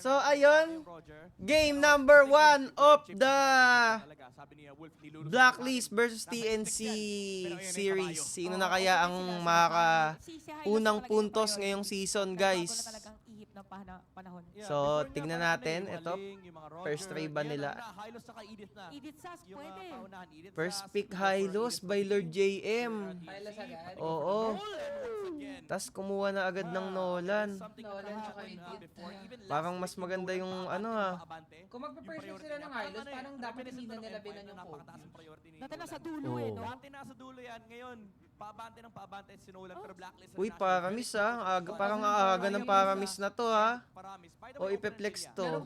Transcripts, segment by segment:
So, ayun. Game number 1 of the Blacklist versus TNC series. Sino na kaya ang unang puntos ngayong season, guys? So, tignan natin. Ito, first try ba nila? First pick, Hylos by Lord JM. Oo. Tapos kumuha na agad ng Nolan. Nolan tsaka Edith. Parang mas maganda yung Kung magpa-pressure sila ng Hylos, parang dapat hindi na nila binan yung code. Dati nasa dulo no? Dati nasa dulo yan. Ngayon, paabante ng paabante si Nolan pero Blacklist. Uy, Paramis parang aaga ng Paramis na to O ipe-flex to.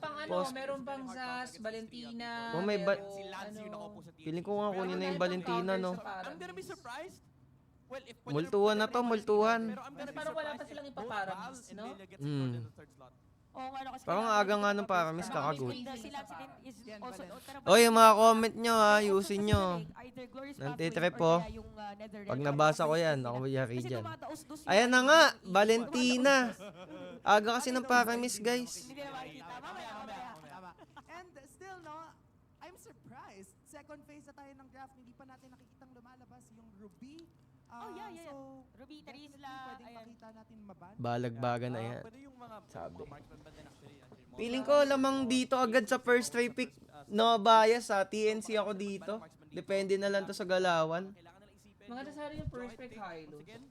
Meron pang Zaz, Valentina, Oh, may Si Lance yung nakaupo sa team. Feeling ko nga kunin na yung Valentina, no? I'm gonna be surprised. Well, if Multuhan na to, multuhan. Pero parang wala pa silang ipaparamis, no? Parang aga nga ng Paramis, kakagut. Sila is also Oy, yung mga comment nyo ayusin nyo. Nantitrip po. Pag nabasa ko yan, ako mayari dyan. Ayan na nga, Valentina. Aga kasi ng Paramis, guys. Hindi na makikita. Mamaya. And still, no, I'm surprised. Second phase na tayo ng draft, hindi pa natin nakikitang lumalabas yung Ruby. Yeah. So, Ruby, Terizla, pwedeng ayan. makita natin maban. Balagbagan na yan. Pwede yung mga Sabi. marksman ba din actually. Feeling ko lamang dito agad sa first try pick. No bias TNC ako dito. Depende na lang to sa galawan. Kailangan nila isipin. Mga nasari yung first pick Hylos. Again,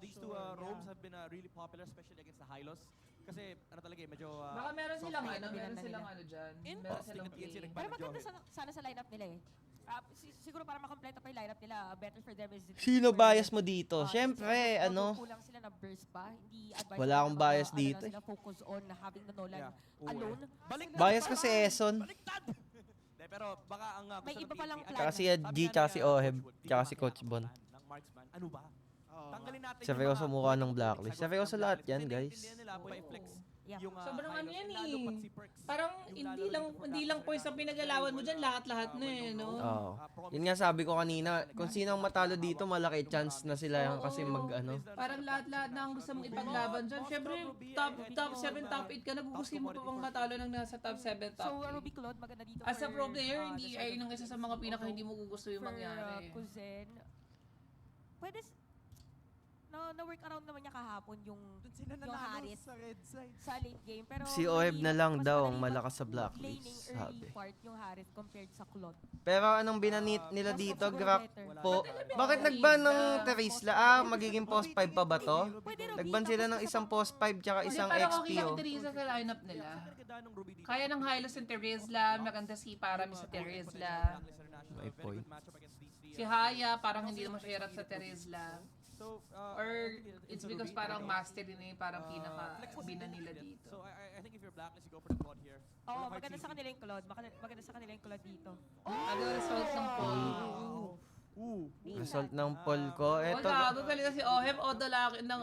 these two roams have been really popular, especially against the Hylos. Kasi ano talaga medyo... Baka meron silang soft meron nila. silang dyan. Meron silang play. Pero maganda sana sa lineup nila eh. Siguro para makompleto pa yung lineup nila, better for them is... Sino bias mo dito? Siyempre, Kulang sila ng burst pa. Hindi advisable. Wala akong bias na, dito Sila focus on having the Nolan alone. Bias ko si Eson. Pero baka ang... May iba palang plan. Tsaka si G, tsaka si Oheb, tsaka si Coach Bon. Ng marksman. Ano ba? Tanggalin natin Seryoso mukha ng Blacklist. Seryoso lahat yan, guys. Yeah. Sobrang ano yan Parang hindi lang points ang pinag-alawan mo dyan, lahat-lahat na no? Oo. Yun nga sabi ko kanina, kung sino ang matalo dito, malaki chance na sila yung kasi Parang lahat-lahat na ang gusto mong ipaglaban dyan. Siyempre, top 7, top 8 ka, nagugustuhin mo pa bang matalo ng nasa top 7, top 8. So, Ruby Claude, maganda dito. As a pro player, hindi ay nang isa sa mga pinaka hindi mo gusto yung mangyari. Kuzen, pwede, na-work around naman niya kahapon yung Sila nanalo Haris sa red side. sa late game. Pero Si Oheb na lang mas daw ang madali malakas sa laning Blacklist, early sabi. part yung Haris compared sa Claude. Pero anong binanit nila dito, Siguro Grap better. po? Bakit nagban ng Terizla? Magiging post 5 pa ba to? Pwede Ruby, Nagban sila ng isang post 5 tsaka Kasi isang parang XP okay yung Teresa sa lineup nila. Kaya ng Hylos yung Terizla, maganda si Paramis sa Terizla. May point. Si Haya, parang hindi naman siya hirap sa Terizla. Or it's because parang mastery na yung parang pinaka-bina nila dito. So I think if you're Blacklist, you go for the quad here. Oo, maganda sa kanila yung Claude. Maganda sa kanila yung Claude dito. Ano yung result ng poll? Result ng poll ko. O, Eto, gago galing si Oheb o dalakin ng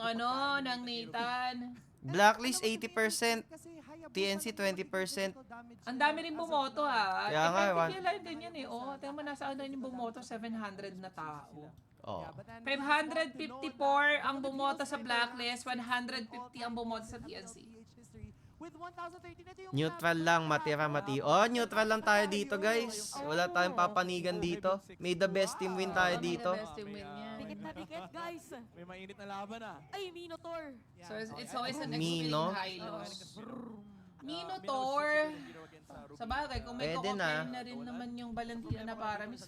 ng Nathan. Blacklist 80%. Kasi Hayabusa TNC 20%. Ang dami rin bumoto ha. Kaya nga, Effective yung line din yan eh. Oh, tingnan mo nasa ano yung bumoto, 700 na tao. Oh. 554 ang bumoto sa Blacklist, 150 ang bumoto sa TNC. With 1,013, ito yung Neutral lang, matira mati. Oh, neutral lang tayo dito, guys. Wala tayong papanigan dito. May the best team win tayo dito. The best team win yan. Dikit na dikit, guys. May mainit na laban Ay, Minotaur. So it's always an Mino? extreme high loss. Minotaur. Sa bagay, kung may Pwede na. kukompare na rin naman yung Valentina na Paramis,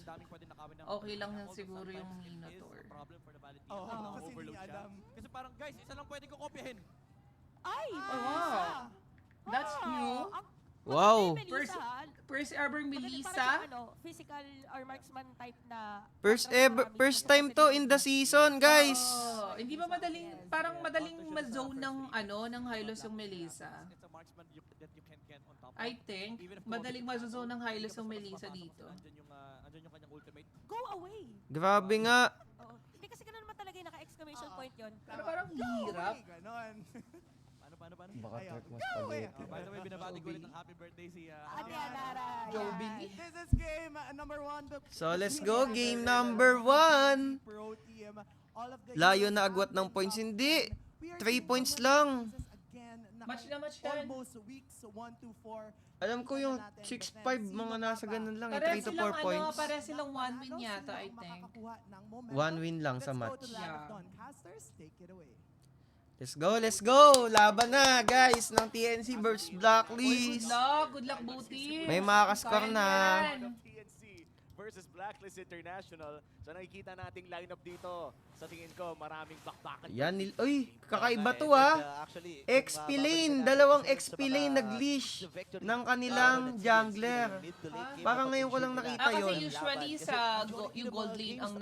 okay lang yan siguro yung Minotaur. kasi hindi Adam. Kasi parang guys, isa lang pwede ko kopyahin. Ay! Oh, wow. That's new. Wow. First ever Melissa. Physical or marksman type na... First time to in the season, guys. Oh, hindi ba parang madaling ma-zone ng Hylos yung Melissa? It's a marksman that you can't get on top. I think, madaling ma-zone ng Hylos yung Melissa dito. Andyan yung kanyang ultimate. Go away! Grabe nga. Oo. Hindi kasi ganun naman talaga yung naka-exclamation point yun. Pero parang hirap. Ganon. Paano? Baka track mo spaghetti. By the way, binabati ko ulit ng happy birthday si... Adianara. Joe Billy. This is game number 1. So, let's go. Game number 1. Pro team. All of the Layo na agwat ng points. Hindi. 3 points lang. Match na match yan. almost weeks 1 to 4. Alam ko yung 6-5 mga nasa ganun lang, eh, 3 to 4 points. Pare silang 1 win yata, I think. 1 win lang sa Let's go match. to the land of Yeah. Dawn Casters. Take it away. Let's go, let's go! Laban na, guys, ng TNC versus Blacklist. Good luck, Booty. May makakascore Kaya na. yan. TNC versus Blacklist International. So nakikita nating lineup dito. Sa tingin ko, maraming bakbakan. Yan, uy, kakaiba to ah. XP lane, dalawang XP lane nag-leash ng kanilang jungler. Parang ngayon ko lang nakita Kasi yon. usually sa yung gold lane ang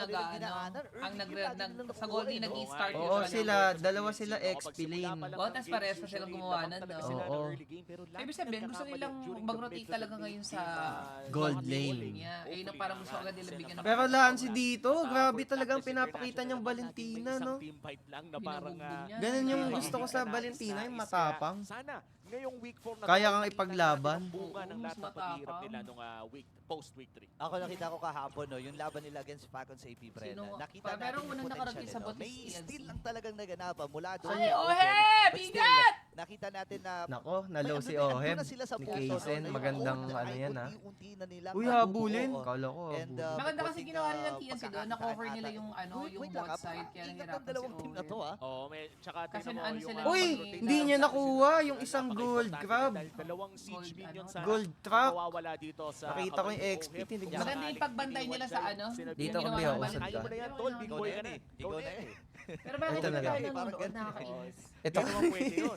sa gold lane nag-i-start Oo, usually. dalawa sila XP lane. Oo, tas parehas na silang gumawa nun, no? Oo. Ibig sabihin, gusto nilang mag-rotate talaga ngayon sa Gold lane. Yeah, ayun ang parang gusto agad nila bigyan ng Pero Lancy dito, grabe talagang pinapakita niyang Valentina, no? Team fight lang na parang Binubugbog niya. Ganun yung gusto ko sa Valentina, yung matapang. Sana ngayong week 4 na Kaya to, kang makita ipaglaban. natin ang bunga ng Oo, lahat mas ng paghihirap matapang. nila nung post week 3. Ako nakita ko kahapon, no, yung laban nila against Falcons AP Brenna. Sino? Nakita Pero natin yung unang potential nakarating sa nila. bot is May TNC. steal lang talagang naganapan mula doon. Ay, sa Ohe! Ohe. But still, Bigat! Nakita natin na Nako, nalo si andun Oheb na sila sa ni puso, no, Kaysen. na yung Magandang own ano ay yan ah. unti-unti na nilang Uy, nabubuo. habulin. Kala ko And, habulin. Maganda kasi konting, ginawa nila TNC doon, pagkakakitaan na-cover nila ata. yung yung Wait lang, bot side, kaya ingat ng nahirapan dalawang si team na to, Owen. ah. Oo, tsaka Kasi tingnan mo ano yung sila mga Uy, pag-rotate hindi na niya sila. nakuha yung isang gold crab. Dahil dalawang siege Gold, minion ano? sana Gold trap. mawawala dito sa Nakita ko yung kamay ni XP, Oheb. tinignan. Kung Maganda yung sakaling pagbantay iniwan nila dyan, sa ano, sinabi Dito niya, kami, ginawa oh, ng usad balik. ka. Kaya mo na yan, tol. Big boy ka na eh. Ikaw Go na na eh. Pero bakit Ito na hindi lang. tayo Parang nanonood? ganun. Nakakainis. Ito. Hindi naman pwede yun.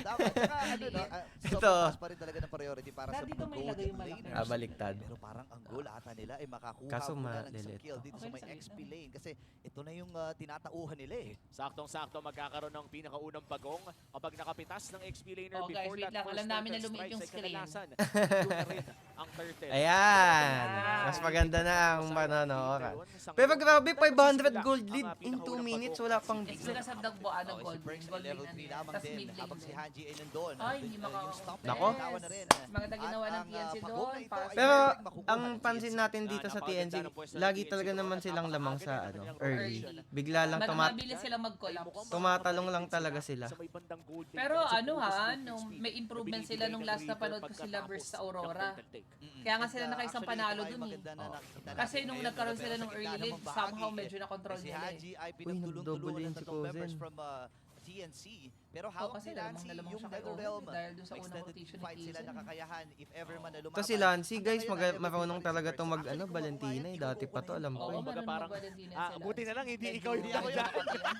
Tama. Tsaka ano, no, Ito. sobrang taas pa rin talaga ng priority para sa Dati dito may gold lagay yung malaki. laners. Baliktad. Pero parang ang goal ata nila ay makakuha Kaso muna ng isang ma-delete. kill dito sa Okay, may salita. XP lane. Kasi ito na yung tinatauhan nila eh. Saktong-sakto magkakaroon ng pinakaunang bagong kapag nakapitas ng XP laner Oh, guys, before wait that lang. first Alam namin na turtle lumit yung strikes ay screen. kadalasan. Doon na rin ang turtle. Ayan. Mas maganda na ang manonora. Pero grabe, 500 gold lead in 2 minutes. Wala pang It's because of Dagboan ng Okay, si gold Perks lane. ay Gold level lane 3 na lamang Tapos din. mid lane Habang si din. Hanji ay nandun. Ay, hindi Yung stop na Nako. binitawan na rin. Maganda ginawa ng At ang, TNC pag-goal doon. na ito Para ay Pero direct makukuha ang ng pansin TNC. natin dito sa TNC, lagi talaga naman silang lamang sa early. Bigla lang mabilis sila mag-collapse. tumatalong lang talaga sila. Sa may bandang gold lane, Pero kasi ano focus ha, group nung speed may improvement na sila nung binibigay last ng na panood ko River sila versus sa pagkatapos ng Aurora. turtle take. Kaya nga sila nakaisang Actually, panalo ito ay dun eh. maganda na nakita Kasi natin nung ngayon, nagkaroon pero sila sa ng early gitna lead, namang somehow bahagi, medyo na-control si nila eh. Haji ay nag-double pinagtulong-tulungan lane ng si tatlong members Kozen. from TNC. Pero Oo, hawak kasi ni lamang Lancy na lamang yung siya kay Netherrealm. Owen dahil doon sa unang Extended rotation ni fight sila Kaysen. nakakayahan if ever man na lumaban. Ito si Lancy, guys, Hanggang ngayon, marunong level talaga 3 itong Actually, mag-ano, kung Valentina eh. Dati pa to, alam ko Oo, eh. Kumbaga meron parang, mga Valentina sila. buti na lang, hindi ikaw Hindi yung ako yung nandyan. nakapagyan.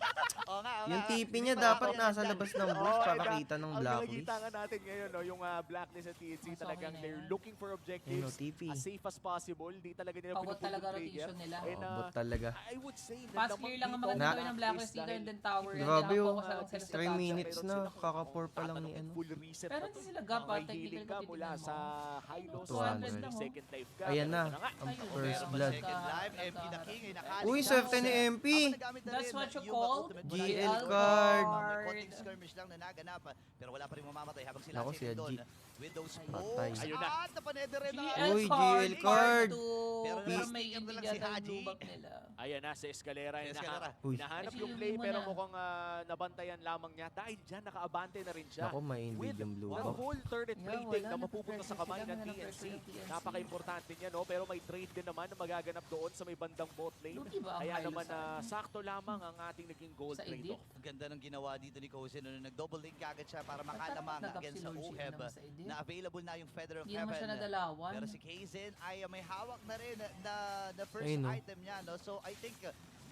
Oo nga, oo Yung nga. TP niya Hindi pa dapat ako nasa nandyan. labas ng Oo, booth para eda, kita ng Ang blacklist. nakikita nga natin ngayon, no, yung Blacklist at TNC, Mas talagang okay na they're yan. looking for Ayun, objectives no, TP. as safe as possible. Di talaga nila Pagod talaga pinupulong player. rotation nila. And, Bot talaga. I would say na Fast naman clear lang ang dito, maganda Na- gawin ng Blacklist dito dahil and then tower. yan. Grabe, Kaya oh. focus lang sila sa 3 top. minutes na, kaka-4 pa lang ni ano. Full reset Pero na hindi to. sila gap, May technical healing ka kung mula titignan mo. sa high lows, 200 lang, oh. second life ka. Ayan na, Pero ito nga. ang Ayun, first Meron ba blood. second life? MP na King ay nakaalis Uy, na. swerte ni MP. Ako nagamit na That's rin what you yung call ultimate GL bonus. card. May konting skirmish lang na naganap, pero wala pa rin mamamatay habang sila Naku, si doon. G. With those Patay. smokes. Ayun na. At napaneder rin na. GL Uy, card, GL card. Pero Pero may sticker na hindi lang si yata Haji. yung lubak nila. Ayan na, sa Escalera. Escalera. Uy. Hinahanap Kasi yung yun play mo pero na. mukhang nabantayan lamang niya. Dahil dyan, nakaabante na rin siya. Ako, may With invid yung blue the box. whole turret Yeah, plating wala na na mapupunta sa pressure kamay sila, ng wala na TNC. pressure ng TNC. Napaka-importante niya, no? Pero may trade din naman na magaganap doon sa may bandang bot lane. Lugi ba ang Kaya Hylos naman sa ano? sakto lamang ang ating naging gold Sa trade edit? off. Ang ganda ng ginawa dito ni Kozen nung nag-double link kagad siya para makalamang Nagtapos against sa nag-up si Lord Oheb Jim naman sa edit. na available na yung Feather of Hindi naman siya Heaven. nadalawan. Pero si Kaizen ay may hawak na rin na first Ayun, no. item niya. No? So I think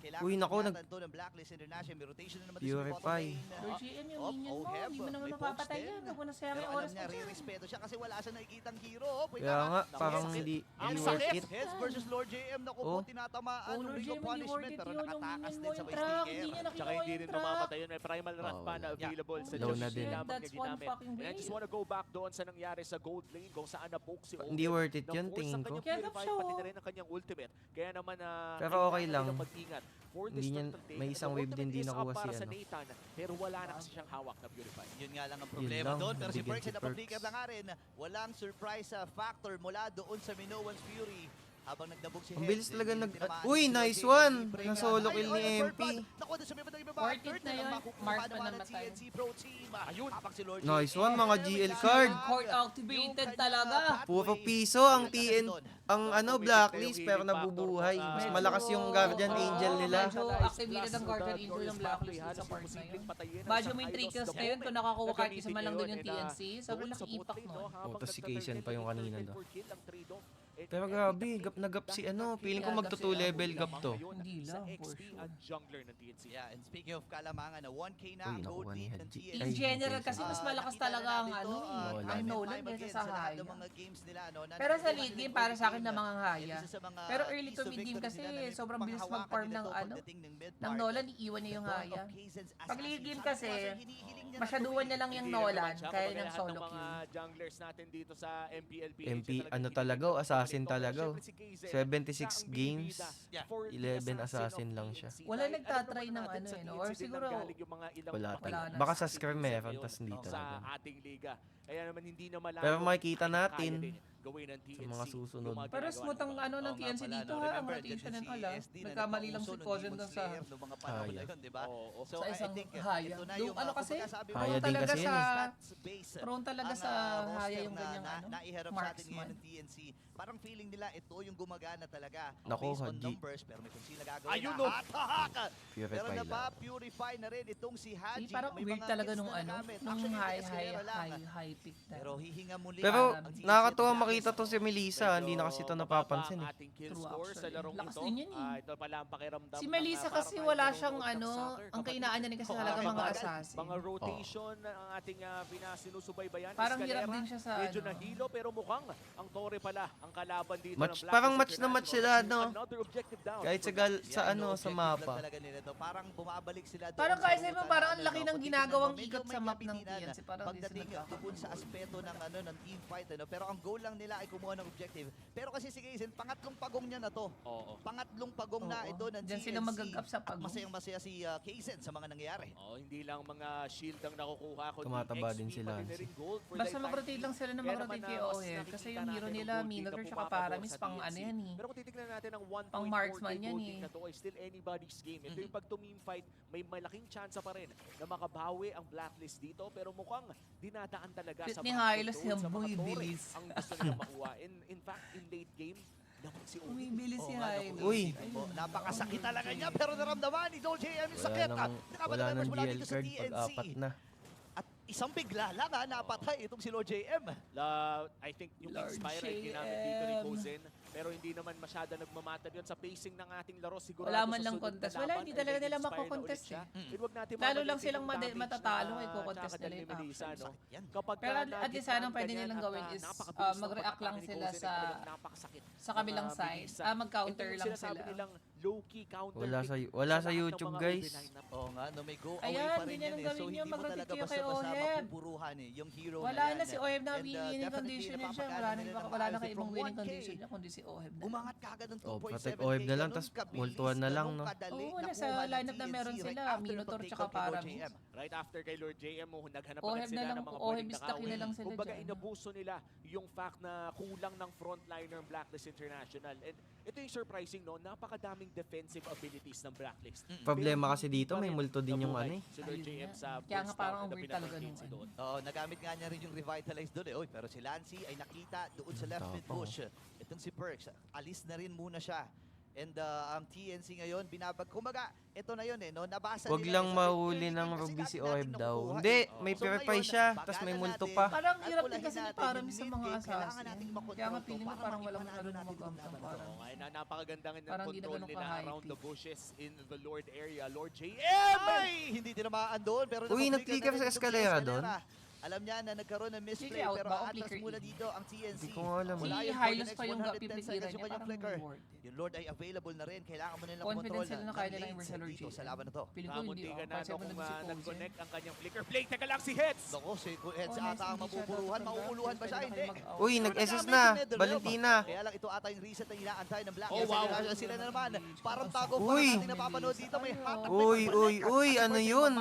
kailangan Uy, naku, ingatan to ng Blacklist International. May rotation na naman din sa bottom Purify. lane. Lord GM yung Oh, minion mo, Oheb, hindi mo naman may mapapatay pokes yan. din. Huwag mo na sayang Pero yung alam oras niya, mo dyan. re-respeto siya kasi wala siya nakikitang hero. Oh, Kaya nga, parang sakit. hindi Ang worth sakit. it. Heads versus Lord JM. Naku Oh. po, tinatamaan. Oh, ng Lord Ring of JM, hindi worth Punishment. it Pero yun. Yung nakatakas minion din mo, sa yung may trap. sticker. Hindi niya Tsaka nakinuha hindi yung rin trap. mamamatay yun. May primal wrath pa na Yeah. available sa Low Josh na din. lamang That's niya one ginamit. fucking And I just blade. wanna go back doon sa nangyari sa gold lane kung saan na-poke si Oheb. Hindi worth it yun, Na-force tingin ang ko. kanyang Kaya purify, siya, pati oh. na rin ang kanyang ultimate. Kaya naman Pero okay lang. mag-ingat. For this Hindi niya- turtle take, may the isang wave din ultimate di is up nakuha si para sa ano. Nathan, pero wala na kasi siyang hawak na purify. Yun nga lang ang Yun problema lang, doon. Pero si nabigyan Perks si ay napag-flicker Perks. lang nga rin. Walang surprise factor mula doon sa Minoan's Fury. Habang nagdabog si Ang Heads, bilis talaga hindi nag... tinamaan Uy, si nice Lord one! JM. Na-solo kill ni Ay, MP. Naku, doon sa may bandang ibaba. Worth it Third na lang yun. makukuha Mark naman pa ng namatay. TNC Pro Team. Ayun, hapak si Lord Nice JM. one, mga GL card. Court activated talaga. Puro piso ang TN... Ang blacklist pero nabubuhay. Mas malakas yung Guardian Oo, Angel nila. Medyo activated ang Guardian Angel ng Blacklist dun sa part na yun. Medyo may 3 kills na yun kung nakakuha kahit isa man lang dun yung TNC. Sobrang laki-impact nun. Tas si Kaysen pa yung kanina do. Pero grabe, gap na gap si Feeling ko magto 2 level gap to. Hindi lang, for XP sure. at jungler ng TNC. Yeah, and speaking of Kalamangan, na 1K na Uy, ang nakuha gold ni lead ng Hadji. TNC. In general kasi mas malakas Nakita talaga na ang natin to, Nolan. time and Nolan time kaysa again sa lahat ng Haya. mga games nila, Pero sa nanalo late sila game, ng para sa akin early na mga game. Haya. Isa sa mga Pero early keys to mid game victories kasi nila na sobrang bilis panghawakan mag-farm nila ng to ano. pagdating ng mid Ng part. Nolan, iiwan niya yung The dawn Haya. of Kaysen's Pag late game kasi, hinihiling niya na masyaduan niya lang yung Nolan, kaya ng solo ng mga kill. junglers natin dito sa MPLP. MP, talaga, assassin talaga. 76 games, Yeah. 11 assassin lang siya. Wala nagtatry ng Or siguro, Wala Wala talaga. na. Baka sa scrim meron, tas hindi sa talaga. ating liga. Kaya naman hindi na malabo. Pero makikita natin kaya din gawin ng TNC sa mga susunod. yung mga pero ginagawa smooth ang nila. ano ng Oo nga TNC pala, dito no? ha, ang Remember, rotation dyan and si all ha. SD na Nagkamali lang si nagpauso ng Cousin Demon doon sa Slayer noong mga panahon Haya. na yun, di ba? Oo. So, Oh, Sa I isang think, Haya. ito na Yung yung ano kasi, kumbaga sabi mo, Haya prone din talaga kasi sa, yun eh. stats base. prone talaga Ang, sa roster Haya yung na- ganyang naiharap sa atin ngayon marksman. ng TNC. Parang feeling nila ito yung gumagana talaga. Naku, Based on Hadji. numbers, pero may kung sila gagawin Ayun, na no. haka. Pero Purify lang. napapurify na rin itong si Hadji. Parang May weird mga talaga hits nung na nagamit. nung Actually, high escalera lang. high peak na. Pero hihinga muli. Pero ang TNC nakakatuwa at makita to si Melissa, hindi na kasi ito napapansin Ang eh. ating kill True, score sa actually. larong Lakas ito. din yan eh. Ito pala ang pakiramdam. Si ng, Melissa para kasi tayo wala nanonood siyang ng soccer. ang Kapag kainaan niya kasi Oo, talaga okay, mga bagal. assassin. mga rotation ang ating pinasinusubaybayan. Parang Escalera, hirap din siya sa medyo ano. nahilo pero mukhang ang Torre pala ang kalaban dito Match- ng Black parang Ops match na match sila, International. no? Another objective down. Kahit sa sa mapa. Talaga nila to. Parang bumabalik sila doon Parang sa kahit sa'yo ruta parang na, ang laki no? ng Kung ginagawang titignan mo, ikot medyo sa may map ng kapitinan TNC. Parang hindi pagdating sila doon sa aspeto ng ng team fight pero ang goal lang nila ay kumuha ng objective. Pero kasi si Kaysen, pangatlong pagong niya na to. Oo. Pangatlong pagong na Oo. ito ng Diyan TNC. sila magagap sa At pagong. masayang-masaya si Kaysen sa mga nangyayari. Oh, hindi lang mga shield ang nakukuha kundi Tumataba XP din pati sila. na rin gold for Basta the mag-rotate entire lang sila na Kaya mag-rotate naman, kay mas OHED. nakikita Kasi yung hero natin nila, gold team na Minotaur tsaka pumapabor Paramis, sa pang TNC. ano yan eh. Pero kung titignan natin ang 1.4 Pang marksman yan gold team eh. na to ay still anybody's game. Ito yung pag tumim fight, may malaking chance pa rin na makabawi ang blacklist dito. Pero mukhang dinadaan talaga Cute sa ni mga Hylos, control, sa mga boy, tore bilis. ang gusto nila makuha. In fact, in late game, naman si Omi. Umibili si Oo nga, Hylos. naku, Uy. isipin mo, napakasakit talaga niya pero naramdaman ni Joel JM yung sakit. Wala nang GL card pag apat na. At isang bigla lang napatay itong si Lord JM. I think yung Lord Inspire ay ginamit dito ni JM. Kozen. Pero hindi naman masyado nagmamatag yun sa pacing ng ating laro. Sigurado Wala man sa lang sunod na contest. laban Wala, hindi ay talaga nila nag-inspire na mako-contest ulit siya. eh. And wag natin Lalo lang mamalitin silang yung damage matatalo na kay co-contest kakadal nila ni yung Melissa, actions. no? Yan. Kapag Pero at least na-defend sana pwede ganyan nilang at, gawin is napakabilis ng mag-react lang pagpatake ni sila Kozen, sa talagang napakasakit. kabilang Mga side. Melissa. Mag-counter Ito yung lang sinasabi sila. nilang low-key counter Wala pick sa lahat ng YouTube, mga guys. OB lineup. Oo nga, no, may go away Ayan, pa rin ganyan yan ang eh. gawin So niyo, hindi mo mag-rotate talaga kayo kay basta-basta Oheb. mapupuruhan eh. Yung hero Wala na na yan. si Oheb na And, winning definitely condition niya siya. napapagana Wala nila ng na Hylos kay ibang from winning 1K. condition niya kundi si Oheb na. Umangat kagad ng 2.7K. Oh, protect Oheb na lang, tas multuhan na lang, no? Oo, nasa lineup na meron sila, Minotaur tsaka Paramis. Right after kay Lord JM, naghanap Oheb agad sila na lang ng po, mga Oheb pwedeng stackin na nakawin. lang sila Kumbaga, dyan. inabuso nila yung fact na kulang ng frontliner ng Blacklist International. And ito yung surprising, no? Napakadaming defensive abilities ng Blacklist. Problema Pero kasi hindi dito, pa may rin multo din yung nabuhay ano eh. si Lord Ayun JM nga. sa Kaya nga burst parang out ang na weird talaga pinapag-game nung si ano. doon. Oo, nagamit nga niya rin yung revitalize doon eh. Oy, pero si Lancy ay nakita doon sa left mid Tapang, push. Itong si Perks, alis na rin muna siya. And ang TNC ngayon, kumbaga, ito na yun eh, no? Nabasa Wag nila lang eh, sa mahuli early ng game kasi Ruby si dati Oheb natin daw. nakukuha Hindi, eh. may So purify ngayon, siya, tas may bagalan multo natin. pa. Parang At hirap din ulahin kasi ni natin, Paramis sa mga mid-game, kailangan assassin. nating makontrol Kaya nga to feeling ko para parang walang maipanalo ano natin mag itong laban na to. Oo, kaya napakagandang Parang di na control ganun nila ka-high around the peak. bushes in the Lord area. Lord JM! Ay! Hindi tinamaan doon, pero Uy, nakaflicker nag-flicker na rin sa itong si escalera doon. Alam niya na nagkaroon ng misplay, Flicker out pero ba o aatras flicker muna in? dito ang TNC. Hindi ko nga alam. Wala Si yun for the Hylos next pa yung 110 pipitira seconds niya, yung kanyang parang flicker. worth it. Yung Lord ay available na rin. Kailangan mo nilang Confident control sila na kaya nila yung versa Lord dito JM. sa laban na to. Feeling ko hindi Kamuntikan ako. na Kasi no, mo kung lang si Kozen. nag-connect ang kanyang flicker. Blake, teka lang si Heads! Naku, si Heads Oh, ata ang nice, hindi siya mabuburuhan. dapat Mauuluhan ba siya? mag-out. Hindi. Mag-out. Uy, Pero nag-SS nagamit na. si Netherrealm. Valentina. Kaya lang ito ata yung reset na inaantay ng Black. Oh, wow. Sila na naman. Parang tago pa Uy. natin napapanood dito. May hatak. Uy, ano yun?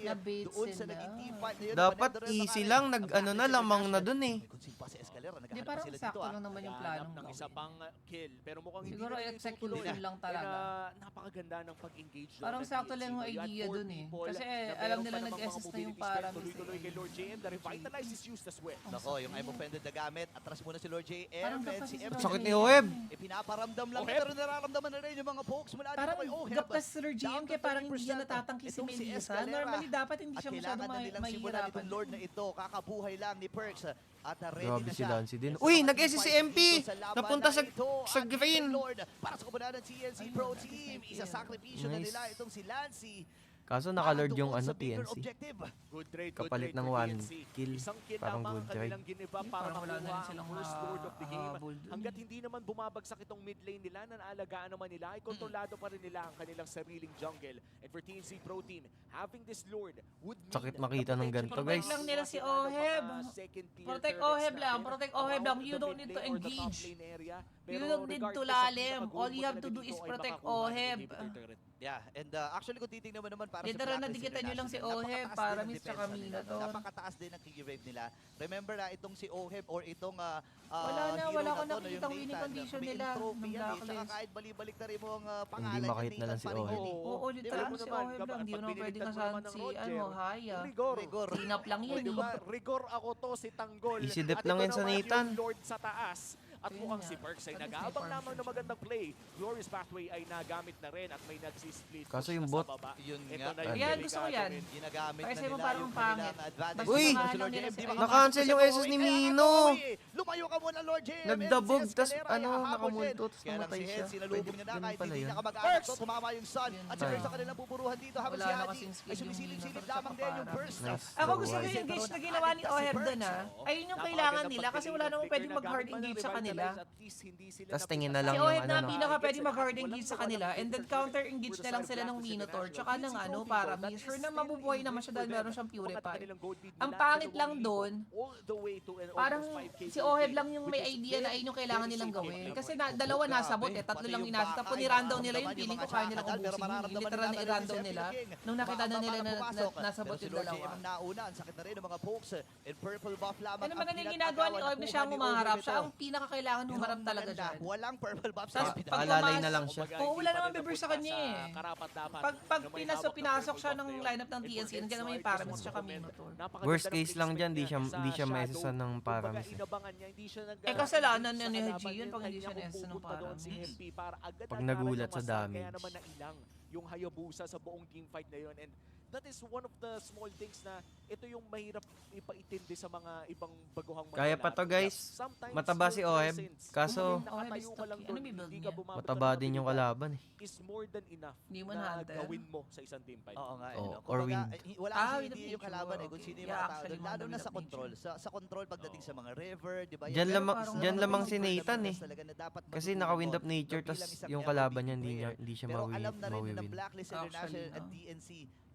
Na-bait Doon sa sila. naging team fight na yun. Dapat Netherrealm easy mga lang, nag-ano na, lamang na dun eh. May conceal pa si Escalera. Escalera. Hindi, Naghahanap parang sila dito sakto lang naman yung Naghahanap planong ng isa gawin. pang kill. Pero mukhang hindi Siguro na rin execution itutuloy. lang talaga. Napakaganda ng pag-engage doon Parang ng sakto TNC. lang yung You had idea 4 dun eh. people Kasi na alam meron nila pa namang mga nag-assist na yung mobilities, pero Paramis tuloy-tuloy eh. kay Lord JM. The Revitalize is used as well. Nako, yung I'm offended na gamit. Atras muna si Lord JM. Parang And gapos si si M. Lord Sakit ni JM. Oheb. Pinaparamdam lang Oheb. niya, pero nararamdaman na rin yung mga pokes mula dito Parang kay Oheb. gaptas si Lord JM kaya parang hindi niya 30%. natatangki si Itong si Melissa. Escalera. Normally dapat hindi At siya kailangan masyadong na nilang simulan mahihirapan. itong Lord na ito. Kakabuhay lang ni Perks. At ready Grabe na si siya. Lancy din. Sa Uy, mga nag-assist si teamfights MP. dito sa laban Napunta na sa ito. sa At green. Lord, para sa kabunayan ng TNC Pro Team. Isa sakripisyo na Nice. nila itong si Lancy. Kaso naka-lord yung Para ano, sa bigger TNC. objective. Good trade, Kapalit ng for 1 TNC. kill. Isang kill Parang lamang good ang trade. kanilang giniba para Parang wala na rin makuha ang silang first Lord of the game. hahabol dun Hanggat eh. hindi naman bumabagsak itong mid lane nila, nanaalagaan naman nila, ay kontrolado pa rin nila ang kanilang sariling jungle. And for TNC Pro Team, having this Lord would mean Sakit makita ng ganito, Protect guys. lang nila si Oheb. Protect Oheb lang, protect Oheb lang. You don't need to engage. You don't need to lalim. All you have to do is protect Oheb. Yeah, and actually kung titingnan mo naman para Literal sa na Blacklist dikitan nyo lang si International, Oheb, napakataas para din ang miss tsaka depensa nila, Minotaur. Napakataas din ang kill rate nila. Remember na itong si Oheb or itong Wala na, hero wala ko na to, nakikitang yung winning Nathan, condition may nila trophy ng yan eh. Tsaka Blacklist. kahit balik-balik na rin mo ang pangalan makahit ni na lang Nathan si pa rin Oheb. yun eh. Oo, literal si Oheb lang. Hindi mo naman pwedeng kasahan si Haya. Rigor. Clean up lang yan Diba? eh. Rigor ako to si Tanggol. Easy dep At lang ito yan sa naman Nathan. yung Lord sa taas. At Ayun mukhang nga. si Perks ay Ano nag-aabang si lamang Perks? na magandang play. Glorious Pathway ay nagamit na rin at may nagsisplit. Kaso push yung na bot, sa baba. Yun Ito nga. na yung Ayan, delikado gusto ko yan. rin. Ginagamit Kasi na mo nila parang yung pangit. kanilang advantage. Basta Uy! Si Lord lang nila JM, si di Oheb. ba Na-cancel yung Uy, SS ni kaya Mino. nga, lumayo ka muna, Lord JM. Nagdabog, And si tas Escalera ay ano, hahabol nakamulto, din. tas Kaya lang namatay si siya. Head, sinalubong niya na Ganun kahit pala hindi yun. niya kamag-anak to, tumama yung sun. Yun At si pala. Perks sa kanilang buburuhan dito habang Wala si na Haji kasing skill ay yung sumisilip-silip Minotaur lamang tsaka din yung Para. first. Nice. Ako gusto ko Nice. yung engage na ginawa ni Oheb doon ah. Ayun yung kailangan nila kasi wala namang pwedeng mag-hard engage sa kanila. Tas tingin na lang Si yung Oheb ano, na no? pinaka pwede mag-hard engage sa kanila and then counter engage na lang sila ng Minotaur tsaka ng ano para make sure na mabubuhay naman siya dahil meron siyang Purify. Ang pangit lang doon, parang si Oheb lang yung may idea na ayun yung kailangan nilang gawin. Kasi dalawa nasabot eh, tatlo lang inasot. Tapos ni-rundown nila yung feeling ko kaya nilang ubusin yun. Literal na i-rundown nila. Nung nakita na nila na nasabot yung dalawa. Nauna, ang sakit na rin ng mga pokes. And purple buff lamang. Ano maganda yung ginagawa ni Oheb na siya ang humaharap. Siya ang pinakakailangan humarap talaga dyan. Walang purple buff Tas sa kapitán. pag Alalay pumas- na lang siya. Oo, wala naman beber sa kanya eh. Pag pinasok siya ng lineup ng TNC, nandiyan naman yung Paramis tsaka Minotaur. Worst case lang dyan, di siya mesesan ng Paramis eh. Eh kasalanan niya ni Haji yun pag hindi siya nesa ng Paramis. Pag nagulat sa damage. Kaya naman nailang yung Hayabusa sa buong teamfight na yun. And that is one of the small things na ito yung mahirap ipaintindi sa mga ibang baguhang Kaya pa to, guys. Sometimes Mataba si your Oheb. presence, Kaso, Oheb is nakatayo ka lang stocky. Ano doon, may build hindi niya? ka bumabot mataba ng din yung abilidad, kalaban eh. is more than enough Demon na Hunter. gawin mo sa isang teamfight. Oo nga, Oo, no? or Kumbaga, win. wala Ah, kasi win of hindi yung nature, kalaban eh, kung okay. sino yung Yeah, mga tao actually, doon. Lalo win na of sa control. nature. Sa control pagdating sa mga river, di ba? Dyan Yan, lamang, meron dyan mga lamang si control na Nathan eh. madalas talaga na dapat Kasi matutunan naka-wind mo of nature, na tas bilang isang yung MVP kalaban niya player. hindi siya Pero alam na rin ng mawiwin. Blacklist Actually, International at no. TNC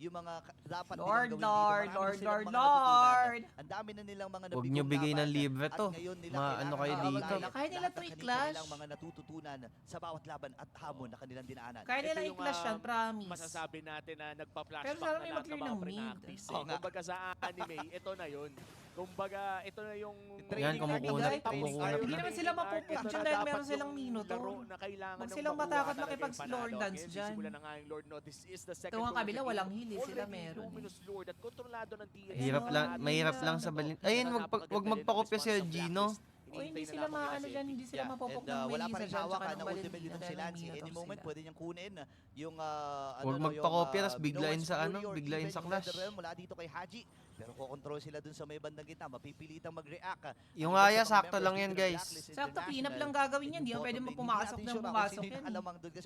yung mga dapat Lord, nilang gawin dito. Marami Lord, silang Lord, mga natutunan. Lord. Ang dami na nilang mga Huwag nabigong nyo bigay ng laban. libre At to. ngayon nila Ano kailangan kayo i-apply dito? Kaya nila lahat to ng i-clash. kanilang mga natututunan sa bawat laban at hamon na kanilang dinaanan. Kaya nila Ito yung, i-clash yan, promise. Masasabi natin na Pero nagpa-flashback sana na may lahat ng mag-clear mga ng mid. pre-practice. Oo nga. Kumbaga sa anime, ito na yun. Kumbaga, ito na yung Yan, kumukunat na. Hindi naman sila mapupog dyan dahil meron silang Minotaur. Huwag silang matakot makipag-Lord dance dyan. Ito nga kabila, walang heal eh, sila meron eh. Mahirap lang sa balin. Ayun, wag magpakopya si Gino. O hindi sila maano dyan, hindi sila mapupog ng wala pa Melissa rin dyan, hawak tsaka ng ng ultimate Valentina nitong si dahil Lance. Minotaur Any moment sila. pwede niyang kunin yung Huwag magpakopya, tas biglain sa ano, biglain sa clash. Mula dito kay Haji. Pero kukontrol sila dun sa may bandang gitna, mapipilitang mag-react. Yung Aya, sakto lang yan, guys. Sakto, clean up lang gagawin yan. Di mo pwede pumasok ng pumasok yan.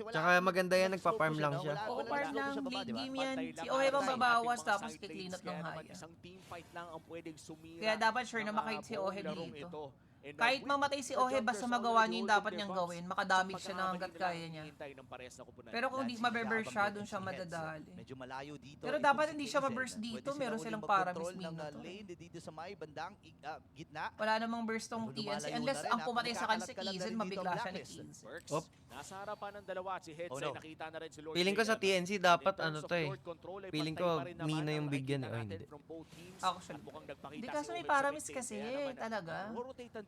Tsaka maganda yan, nagpa-farm lang siya. Oo, farm lang, late game yan. Si Oheb ang babawas tapos kiklean up ng Haya. Isang teamfight lang ang pwedeng sumira. Kaya dapat sure na makahit si Oheb dito. Kahit mamatay si Oheb, basta magawa niya yung dapat niyang gawin, makadamage siya ng hanggat kaya niya. Pero kung hindi mabe-burst siya, dun siya madadali. Medyo malayo dito. Pero dapat hindi siya ma-burst dito, meron silang Paramis Minotaur. lane dito sa may bandang gitna. Wala namang burst tong TNC unless ang pumatay sa kanya si Kizen, mabigla siya ni Kizen. Op. Nasa harapan ng dalawa si Heads Oh, ay no. nakita na rin si Lord Feeling ko sa JM. TNC dapat In terms ano of to eh. Lord control, ay Feeling pantay ko pa rin naman Mina yung ang bigyan nakikita eh. Oh, natin hindi. from both teams. Actually. At mukhang nagpakita Hindi si kaso may Oheb sa Paramis mid lane. kasi, Kaya naman, talaga. rotate ang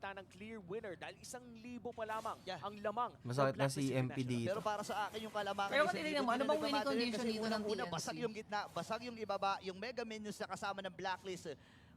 makakita ng clear winner dahil 1,000 pa lamang Yeah. ang lamang ng Masakit na Blacklist si MP International. dito. Pero para sa akin yung kalamangan Pero ni kung Sir titignan Dito, mo, ano hindi bang winning nagmamatter yun condition kasi dito ng unang-una, TNC? basag yung gitna, basag yung ibaba, yung Mega Minions na kasama ng Blacklist.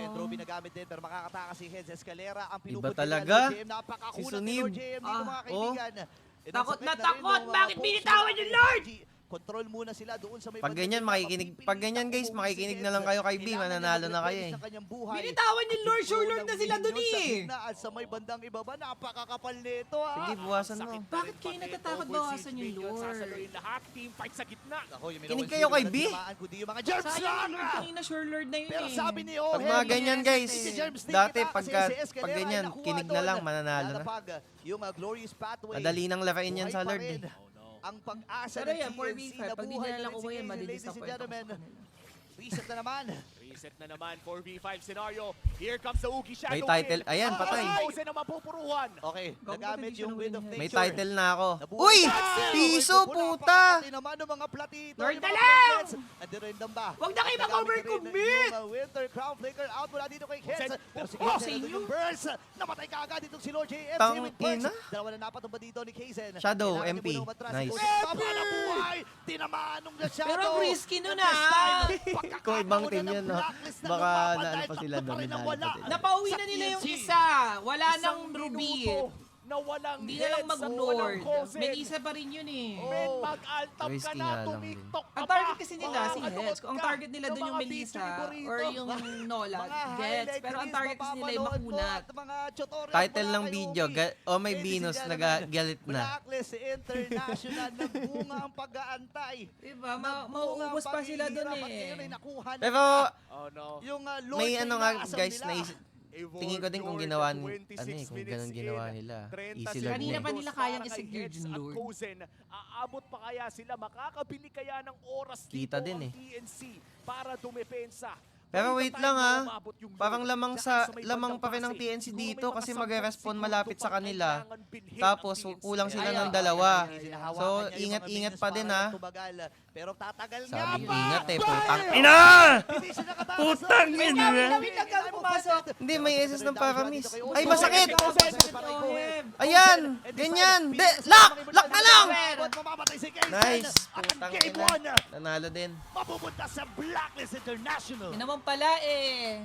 Yung Entropy na gamit din, pero makakataka si Heads Escalera. Ang Iba pinuput talaga. Lord JM, napakakulat Si ni Sunib. Lord JM dito mga kaibigan. And then Takot sakit na rin takot! nung, Bakit Pokes binitawan mula yung kay Lord? Genji. Control muna sila doon sa may Pag bandang ganyan, gitna. makikinig, pag ganyan guys, Mapipilitan makikinig ang na lang kayo kay B, Kailangan mananalo niya na kayo mag-replace eh. ng kanyang buhay. Binitawan yung Lord, sure Lord At na sila yung dun minions sa eh. gitna at sa may bandang ibaba, napakakapal nito ah. Sige, buwasan mo. Sakit na Bakit rin kayo pati natatakot double bawasan siege yung minions, Lord? sasaluhin lahat, team fight sa gitna. Ako, yung Kinig minawal kayo sila kay na B. tinamaan, kundi yung mga germs Sayang lang. yung Lord kanina, sure Lord na yun Pero eh. sabi ni Pag Ohen, mga ganyan guys, si Germs din dati kita, pagka, kasi si SKL pag ay ganyan, nakuha kinig na doon. lang, mananalo na. Lalapag yung glorious pathway. Madali nang larain yan Buhay sa pa Lord rin eh. Oh no. ang pag-asa Pero ng yan, 4v5, TNC pag di nabuhay nila lang na rin si kuha yan, Casey, ladies and madidisappoint ako gentlemen. sa kanila. Reset na naman. Reset na naman, 4v5 scenario. Here comes the Ugi Shadow May title, Kill. ayan, patay. Frozen na mapupuruhan. Okay, Gago, nagamit hindi yung siya wind of nawin nature. May title na ako. Nabuhay Uy! pa rin. Piso, Naku, puta! napakapati naman ng mga platito. Lord yung na mga lang! plates. Nandun ba? Huwag na kayo Nagamit mag-overcommit! rin Yung Winter Crown Flicker out mula dito kay Kens. Sen- Pero si Oh, Kens, sa nandun inyo? yung burst. Namatay ka agad itong si Lord JM. Tang with burst. ina. Dalawa na napatumba dito ni Kaizen. Shadow, Kailangan niya MP. munang umatras. Nice. Tama na buhay! Tinamaan nung Shadow. Pero ang risky nun, And this ah. time, Kung ibang pagkakataon team na yun, ng no? blacklist na Baka lumaban naano dahil pa sila tatlo pa rin doon, ang naano wala. pa sila. Napauwi Sa na nila yung TNC. isa. Wala Isang nang Ruby. minuto na walang Hindi na lang hits at walang mag-Lord. Kozen. May isa pa rin yun eh. Men, mag-altab ka Risky na, nga lang tumiktok ka Ang pa. target kasi nila, si Manood Heads. Kung ang ka target nila ng dun yung mga Melissa video ni or Burrito. yung Nola, Mga Gets. highlight Pero ang reels target kasi nila yung mapapanood mo makunat. at mga tutorials Title mula ng kay video, Ogi. may Ladies Venus and nagagalit na. Blacklist International nagbunga ang pag-aantay. Diba? Nagbunga Mauubos ang pa sila dun paghihirap at ngayon ay eh. nakuha na Pero, Oh no. yung Lord may na ano nga inaasam guys, nila. tingin ko din kung ginawa, ano eh, kung ganun ginawa nila. Easy Lord Kanina na pa eh. nila kayang i-secure yung Lord. Aabot pa kaya sila? Makakabili kaya ng oras Kita dito din ang eh. TNC para dumepensa? Pero By the wait time lang na ah, umabot yung parang Lord, lamang dyan may lamang bandang pa rin ng base, TNC siguro dito may kasi mga 10 magre-respawn segundo malapit pa sa kanila. kailangan bilhin ng Tapos TNC. kulang sila Ayaw, ng dalawa. Hinahawakan So, niya yung mga ingat-ingat minions pa din, para ah. tumagal. Pero tatagal nga Sabi pa. ingat eh, Bye! putang ina! Hindi siya nakatakas. Putang Wait ina! lang, Wait lang, gago pumasok. Hindi, may SS ng Paramis. Ay, Ay, masakit! Oheb. Ayan! Ganyan! Lock! Lock na lang! Mamamatay si Kaizen. Nice! At ang Putang game ina. 1, Nanalo din. mapupunta sa Blacklist International. Yun naman pala eh.